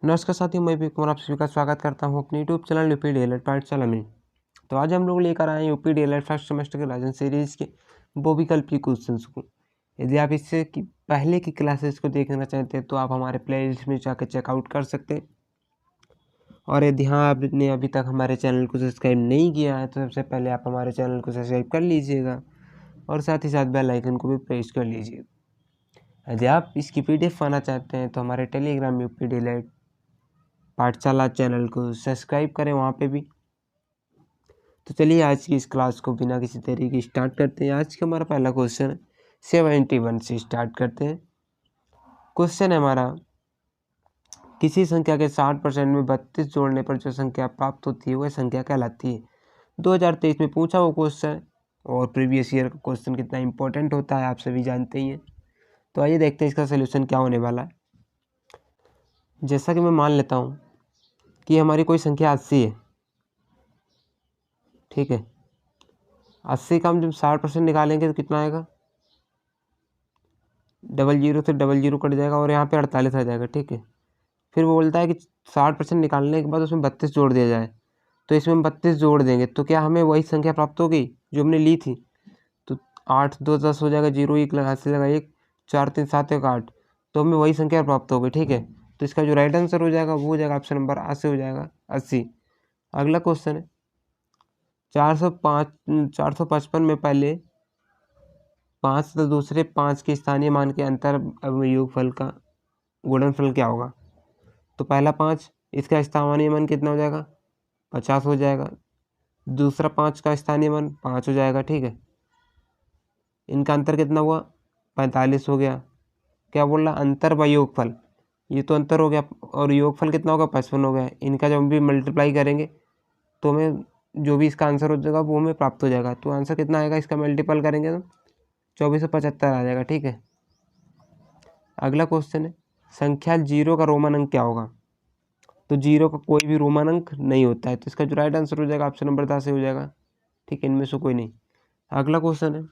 नमस्कार साथियों, मैं भी कुमार आप सभी का स्वागत करता हूं अपने यूट्यूब चैनल यूपी डीएलएड पाठशाला में। तो आज हम लोग लेकर आए हैं यूपी डीएलएड फर्स्ट सेमेस्टर के राजन सीरीज के बहुविकल्पी क्वेश्चंस को। यदि आप इससे की पहले की क्लासेस को देखना चाहते हैं तो आप हमारे प्लेलिस्ट में जाकर चेकआउट कर सकते हैं। और यदि हाँ आपने अभी तक हमारे चैनल को सब्सक्राइब नहीं किया है तो सबसे पहले आप हमारे चैनल को सब्सक्राइब कर लीजिएगा और साथ ही साथ बेल आइकन को भी प्रेस कर लीजिएगा। यदि आप इसकी PDF पाना चाहते हैं तो हमारे टेलीग्राम यूपी डीएलएड पाठशाला चैनल को सब्सक्राइब करें वहाँ पे भी। तो चलिए आज की इस क्लास को बिना किसी देरी के स्टार्ट करते हैं। आज का हमारा पहला क्वेश्चन 71 से स्टार्ट करते हैं। क्वेश्चन है हमारा, किसी संख्या के 60% में 32 जोड़ने पर जो संख्या प्राप्त होती है वह संख्या कहलाती है। 2023 में पूछा वो क्वेश्चन और प्रीवियस ईयर का क्वेश्चन कितना इंपॉर्टेंट होता है आप सभी जानते ही हैं। तो आइए देखते हैं इसका सोल्यूशन क्या होने वाला है। जैसा कि मैं मान लेता हूँ कि हमारी कोई संख्या 80 है, ठीक है। 80 का हम जब 60% निकालेंगे तो कितना आएगा, 00 से 00 कट जाएगा और यहाँ पे 48 आ जाएगा, ठीक है। फिर वो बोलता है कि 60% निकालने के बाद उसमें 32 जोड़ दिया जाए। तो इसमें हम 32 जोड़ देंगे तो क्या हमें वही संख्या प्राप्त होगी जो हमने ली थी। तो 8 2 10 हो जाएगा, 0 1 लगा से लगा 1 4 3 7 1 8, तो हमें वही संख्या प्राप्त होगी, ठीक है। तो इसका जो राइट आंसर हो जाएगा वो हो जाएगा ऑप्शन नंबर आ से हो जाएगा 80। अगला क्वेश्चन है 455 में पहले 5 तथा दूसरे 5 के स्थानीय मान के अंतर योगफल का गुणनफल क्या होगा। तो पहला 5 इसका स्थानीय मान कितना हो जाएगा, 50 हो जाएगा। दूसरा 5 का स्थानीय मान 5 हो जाएगा, ठीक है। इनका अंतर कितना हुआ, 45 हो गया। क्या बोल रहा, अंतर व योगफल, ये तो अंतर हो गया और योगफल कितना होगा, 55 हो गया। इनका जब हम भी मल्टीप्लाई करेंगे तो हमें जो भी इसका आंसर हो जाएगा वो हमें प्राप्त हो जाएगा। तो आंसर कितना आएगा, इसका मल्टीपल करेंगे तो 2475 आ जाएगा, ठीक है। अगला क्वेश्चन है संख्या 0 का रोमन अंक क्या होगा। तो 0 का कोई भी रोमन अंक नहीं होता है, तो इसका जो राइट आंसर हो जाएगा ऑप्शन नंबर 10 से हो जाएगा, ठीक है। इनमें से कोई नहीं। अगला क्वेश्चन है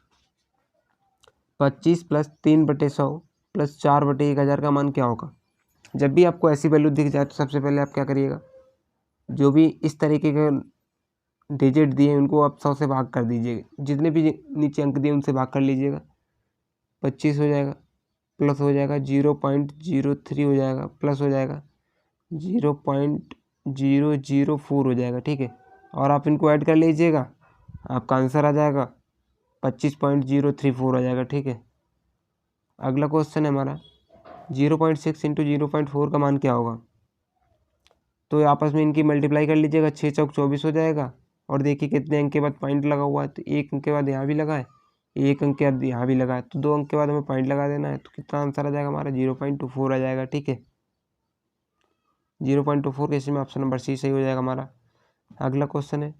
25 + 3/100 + 4/1000 का मान क्या होगा। जब भी आपको ऐसी वैल्यू दिख जाए तो सबसे पहले आप क्या करिएगा, जो भी इस तरीके के डिजिट दिए उनको आप 100 से भाग कर दीजिएगा, जितने भी नीचे अंक दिए उनसे भाग कर लीजिएगा। 25 हो जाएगा, प्लस हो जाएगा 0.03 हो जाएगा, प्लस हो जाएगा 0.004 हो जाएगा, ठीक है। और आप इनको ऐड कर लीजिएगा, आपका आंसर आ जाएगा 25.034 आ जाएगा, ठीक है। अगला क्वेश्चन है हमारा 0.6 × 0.4 का मान क्या होगा। तो आपस में इनकी मल्टीप्लाई कर लीजिएगा, 6 चौक 24 हो जाएगा। और देखिए कितने अंक के बाद पॉइंट लगा हुआ है, तो 1 अंक के बाद यहाँ भी लगा है, 1 अंक के बाद यहाँ भी लगा है, तो 2 अंक के बाद हमें पॉइंट लगा देना है। तो कितना आंसर आ जाएगा हमारा 0.24 आ जाएगा, ठीक है। 0.24 के इसमें ऑप्शन नंबर सी सही हो जाएगा हमारा। अगला क्वेश्चन है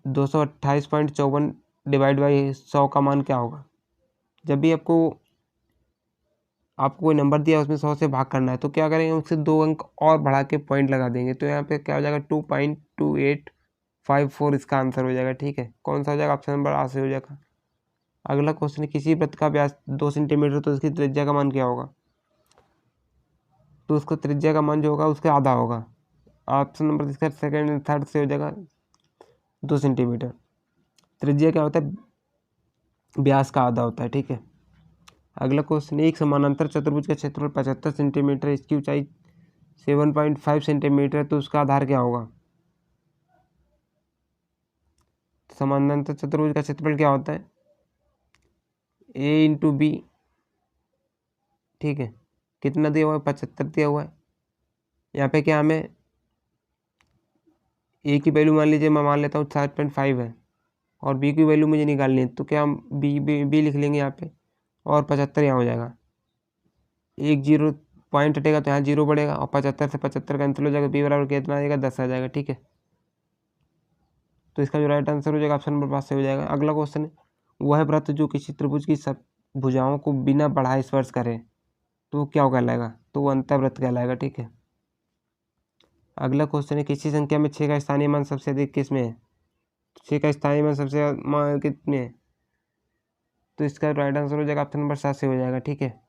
228.54 डिवाइड बाई 100 का मान क्या होगा। जब भी आपको कोई नंबर दिया उसमें 100 से भाग करना है तो क्या करेंगे, उससे 2 अंक और बढ़ा के पॉइंट लगा देंगे। तो यहाँ पे क्या हो जाएगा 2.2854 इसका आंसर हो जाएगा, ठीक है। कौन सा हो जाएगा, ऑप्शन नंबर आ से हो जाएगा। अगला क्वेश्चन है किसी वृत्त का व्यास 2 सेंटीमीटर तो इसकी त्रिज्या का मान क्या होगा। तो उसको त्रिज्या का मान जो होगा उसका आधा होगा। ऑप्शन नंबर इसका सेकंड एंड थर्ड से हो जाएगा 2 सेंटीमीटर। त्रिज्या क्या होता है, व्यास का आधा होता है, ठीक है। अगला क्वेश्चन, एक समानांतर चतुर्भुज का क्षेत्रफल 75 सेंटीमीटर, इसकी ऊंचाई 7.5 सेंटीमीटर, तो उसका आधार क्या होगा। समानांतर चतुर्भुज का क्षेत्रफल क्या होता है, A × B, ठीक है। कितना दिया हुआ है, 75 दिया हुआ है। यहाँ पे क्या हमें A की वैल्यू मान लीजिए, मैं मान लेता हूँ 7.5 है और B की वैल्यू मुझे निकालनी है, तो क्या हम B लिख लेंगे यहाँ पे और 75 यहाँ हो जाएगा। 1 0 पॉइंट हटेगा तो यहाँ 0 बढ़ेगा और 75 से 75 कैंसिल हो जाएगा, B बराबर कितना आ जाएगा 10 आ जाएगा, ठीक है। तो इसका जो राइट आंसर हो जाएगा ऑप्शन नंबर 5 से हो जाएगा। अगला क्वेश्चन है वह वृत्त जो किसी त्रिभुज की सब भुजाओं को बिना बढ़ाए स्पर्श करे तो वो क्या कहलाएगा, तो वो अंतःवृत्त कहलाएगा, ठीक है। अगला क्वेश्चन है किसी संख्या में 6 का स्थानीय मान सबसे अधिक किस में है। 6 का स्थानीय मान सबसे मान कितने है, तो इसका राइट आंसर हो जाएगा ऑप्शन नंबर 7 से हो जाएगा, ठीक है।